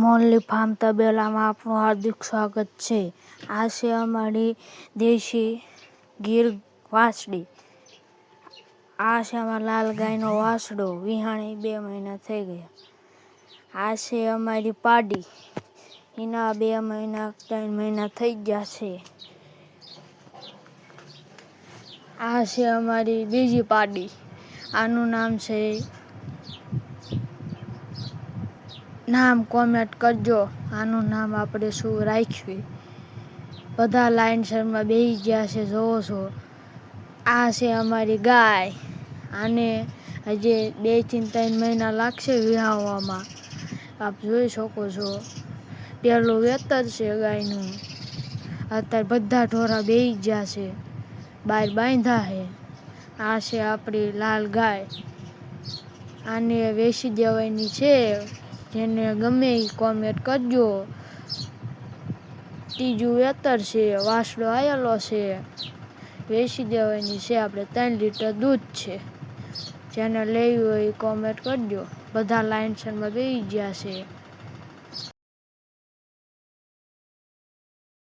મોરલી ફાર્મ તબેલામાં આપનું હાર્દિક સ્વાગત છે. આ છે અમારી દેશી ગીર વાછડી. આ છે અમારા લાલ ગાયનો વાછડો, વિહાણી 2 મહિના થઈ ગયા. આ છે અમારી પાડી, એના 2 મહિના 3 મહિના થઈ ગયા છે. આ છે અમારી બીજી પાડી, આનું નામ છે, નામ કોમેન્ટ કરજો આનું નામ આપણે શું રાખ્યું. બધા લાઇનસરમાં બેસી ગયા છે, જોવો છો. આ છે અમારી ગાય, આને હજી 2 થી 3 મહિના લાગશે વિહાવામાં. આપ જોઈ શકો છો. પહેલું વેતર છે ગાયનું. અત્યારે બધા ઢોરા બેસી ગયા છે, બહાર બાંધ્યા છે. આ છે આપણી લાલ ગાય, આને વેચી દેવાની છે. જેને ગમે એ કોમેન્ટ કરજો. ત્રીજું વેતર છે, વાછડો આવેલો છે, વેચી દેવાની છે. આપણે 3 લીટર દૂધ છે. જેને લેવી હોય એ કોમેન્ટ કરજો. બધા લાઇનસરમાં બેસી ગયા છે.